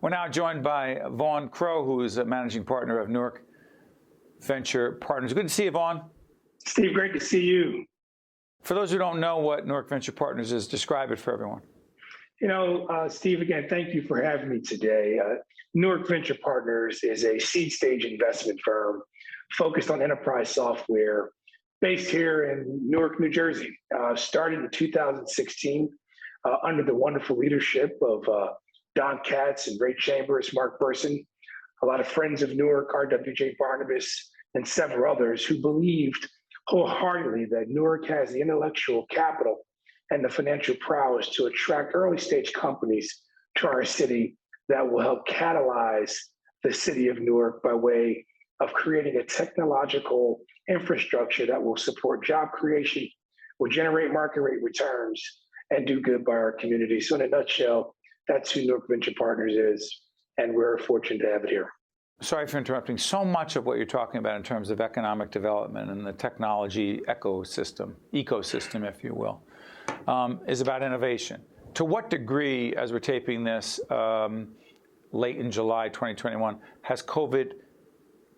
We're now joined by Vaughn Crowe, who is a managing partner of Newark Venture Partners. Good to see you, Vaughn. Steve, great to see you. For those who don't know what Newark Venture Partners is, describe it for everyone. Steve, again, thank you for having me today. Newark Venture Partners is a seed stage investment firm focused on enterprise software based here in Newark, New Jersey. Started in 2016 under the wonderful leadership of Don Katz and Ray Chambers, Mark Burson, a lot of friends of Newark, RWJ Barnabas, and several others who believed wholeheartedly that Newark has the intellectual capital and the financial prowess to attract early stage companies to our city that will help catalyze the city of Newark by way of creating a technological infrastructure that will support job creation, will generate market rate returns, and do good by our community. So in a nutshell, that's who Newark Venture Partners is, and we're fortunate to have it here. Sorry for interrupting. So much of what you're talking about in terms of economic development and the technology ecosystem, if you will, is about innovation. To what degree, as we're taping this late in July 2021, has COVID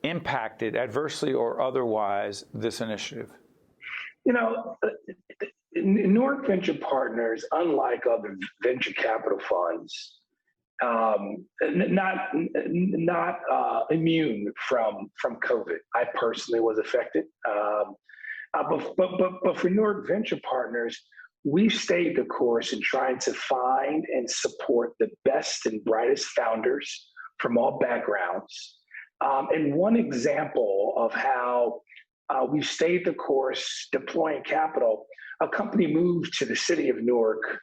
impacted adversely or otherwise this initiative? Newark Venture Partners, unlike other venture capital funds, not immune from COVID. I personally was affected, but for Newark Venture Partners, we've stayed the course in trying to find and support the best and brightest founders from all backgrounds. And one example of how we've stayed the course deploying capital, a company moved to the city of Newark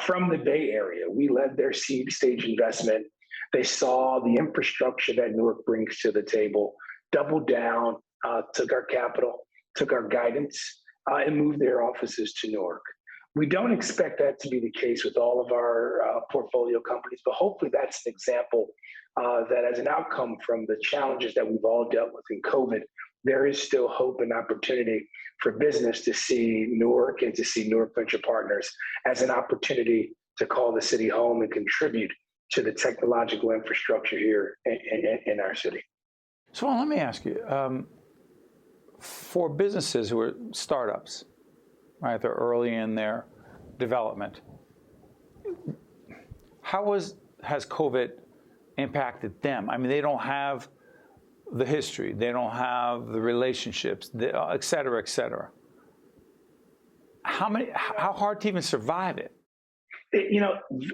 from the Bay Area. We led their seed stage investment. They saw the infrastructure that Newark brings to the table, doubled down, took our capital, took our guidance, and moved their offices to Newark. We don't expect that to be the case with all of our portfolio companies, but hopefully that's an example that as an outcome from the challenges that we've all dealt with in COVID, there is still hope and opportunity for business to see Newark and to see Newark Venture Partners as an opportunity to call the city home and contribute to the technological infrastructure here in our city. So let me ask you, for businesses who are startups, right, they're early in their development, how has COVID impacted them? I mean, they don't have the history, they don't have the relationships, et cetera, et cetera. How hard to even survive it?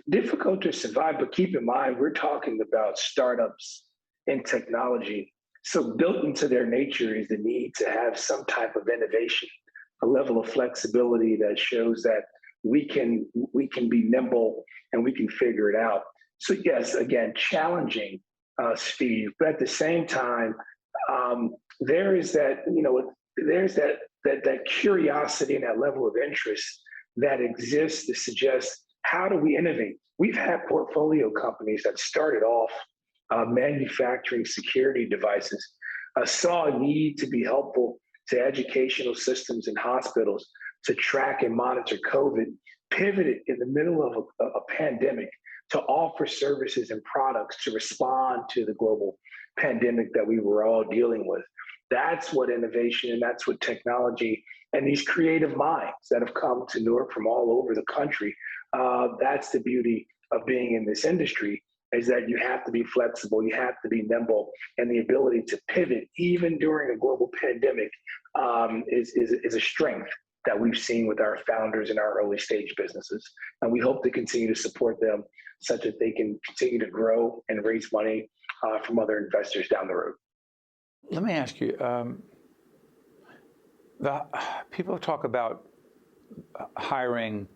Difficult to survive, but keep in mind, we're talking about startups in technology. So built into their nature is the need to have some type of innovation, a level of flexibility that shows that we can be nimble and we can figure it out. So yes, again, challenging, Steve, but at the same time, there's that curiosity and that level of interest that exists to suggest, how do we innovate? We've had portfolio companies that started off manufacturing security devices, saw a need to be helpful to educational systems and hospitals to track and monitor COVID, pivoted in the middle of a pandemic to offer services and products to respond to the global pandemic that we were all dealing with. That's what innovation and that's what technology and these creative minds that have come to Newark from all over the country. That's the beauty of being in this industry, is that you have to be flexible, you have to be nimble, and the ability to pivot even during a global pandemic is a strength that we've seen with our founders and our early stage businesses. And we hope to continue to support them such that they can continue to grow and raise money from other investors down the road. Let me ask you, people talk about hiring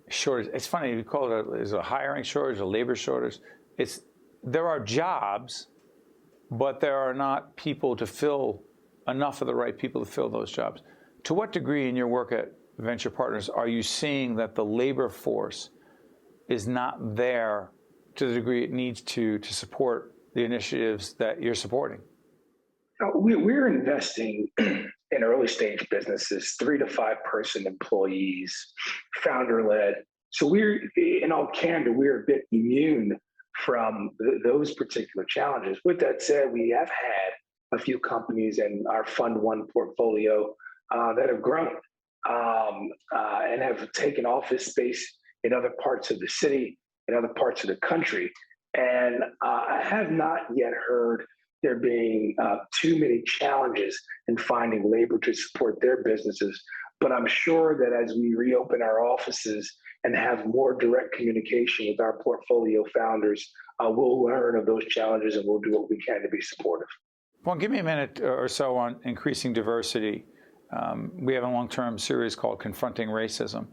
shortage. It's funny, you call it a hiring shortage, a labor shortage. There are jobs, but there are not people to fill, enough of the right people to fill those jobs. To what degree in your work at Venture Partners are you seeing that the labor force is not there to the degree it needs to support the initiatives that you're supporting? We're investing in early stage businesses, 3 to 5 person employees, founder-led, So we're, in all candor, we're a bit immune from those particular challenges. With that said, we have had a few companies in our Fund One portfolio that have grown and have taken office space in other parts of the city, in other parts of the country. And I have not yet heard there being too many challenges in finding labor to support their businesses. But I'm sure that as we reopen our offices and have more direct communication with our portfolio founders, we'll learn of those challenges and we'll do what we can to be supportive. Well, give me a minute or so on increasing diversity. We have a long-term series called Confronting Racism.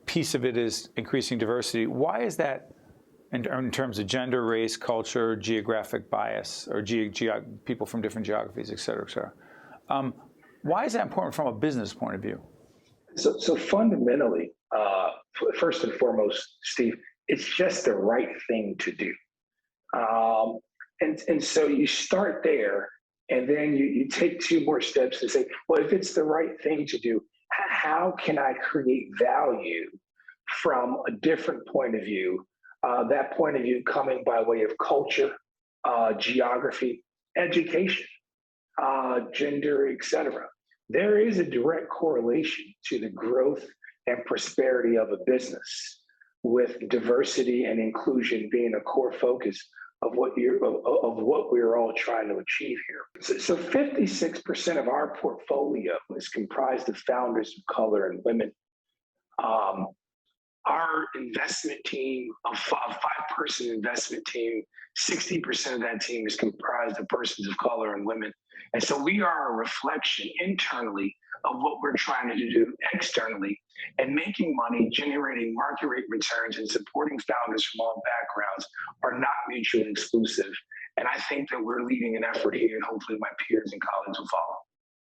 Piece of it is increasing diversity. Why is that in terms of gender, race, culture, geographic bias, or people from different geographies, et cetera, et cetera? Why is that important from a business point of view? So fundamentally, first and foremost, Steve, it's just the right thing to do. And so you start there, and then you take two more steps and say, well, if it's the right thing to do, how can I create value from a different point of view? That point of view coming by way of culture, geography, education, gender, et cetera. There is a direct correlation to the growth and prosperity of a business, with diversity and inclusion being a core focus of what we're all trying to achieve here. So 56% of our portfolio is comprised of founders of color and women. Our investment team, a five-person investment team, 60% of that team is comprised of persons of color and women. And so we are a reflection internally of what we're trying to do externally, and making money, generating market rate returns, and supporting founders from all backgrounds are not mutually exclusive. And I think that we're leading an effort here, and hopefully my peers and colleagues will follow.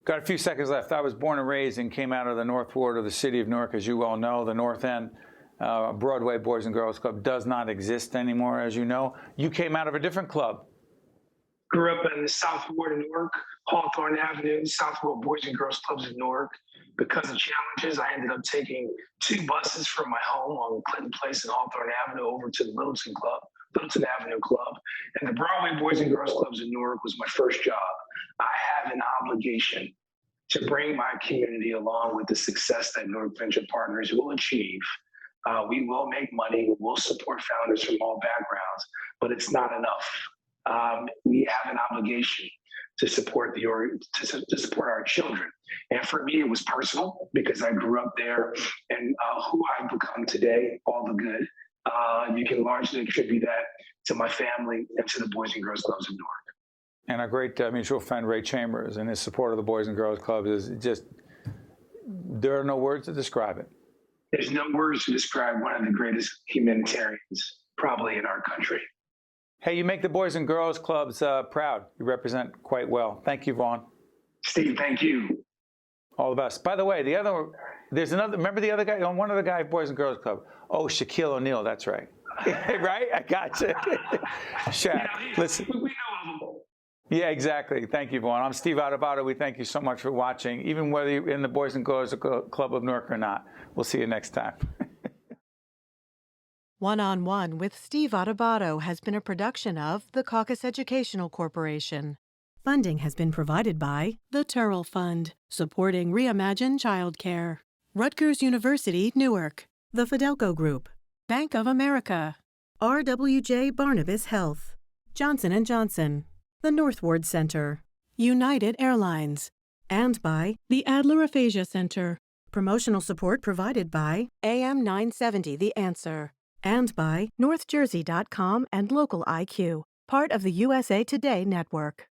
Got a few seconds left. I was born and raised and came out of the North Ward of the city of Newark, as you well know. The North End Broadway Boys and Girls Club does not exist anymore, as you know. You came out of a different club. Grew up in the South Ward of Newark, Hawthorne Avenue, South Ward Boys and Girls Clubs in Newark. Because of challenges, I ended up taking 2 buses from my home on Clinton Place and Hawthorne Avenue over to the Littleton Avenue Club. And the Broadway Boys and Girls Clubs in Newark was my first job. I have an obligation to bring my community along with the success that Newark Venture Partners will achieve. We will make money, we will support founders from all backgrounds, but it's not enough. We have an obligation to support to support our children. And for me, it was personal because I grew up there, and who I've become today, all the good, you can largely attribute that to my family and to the Boys and Girls Clubs of Newark. And our great mutual friend, Ray Chambers, and his support of the Boys and Girls Clubs is just, there are no words to describe it. There's no words to describe one of the greatest humanitarians probably in our country. Hey, you make the Boys and Girls Clubs proud. You represent quite well. Thank you, Vaughn. Steve, thank you. All the best. By the way, there's another, remember the other guy, one other guy, Boys and Girls Club? Oh, Shaquille O'Neal, that's right. Right? I got you. Shaq, listen. We know of him. Yeah, exactly. Thank you, Vaughn. I'm Steve Adubato. We thank you so much for watching, even whether you're in the Boys and Girls Club of Newark or not. We'll see you next time. One-on-One with Steve Adubato has been a production of the Caucus Educational Corporation. Funding has been provided by the Turrell Fund, supporting Reimagine Childcare, Rutgers University, Newark, the Fidelco Group, Bank of America, RWJ Barnabas Health, Johnson & Johnson, the North Ward Center, United Airlines, and by the Adler Aphasia Center. Promotional support provided by AM 970 The Answer, and by NorthJersey.com and Local IQ, part of the USA Today network.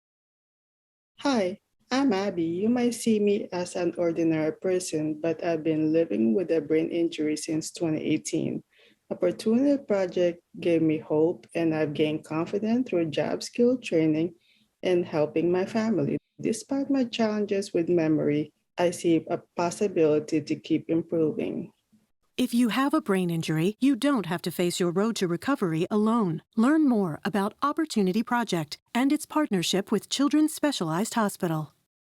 Hi, I'm Abby. You might see me as an ordinary person, but I've been living with a brain injury since 2018. Opportunity Project gave me hope, and I've gained confidence through job skill training and helping my family. Despite my challenges with memory, I see a possibility to keep improving. If you have a brain injury, you don't have to face your road to recovery alone. Learn more about Opportunity Project and its partnership with Children's Specialized Hospital.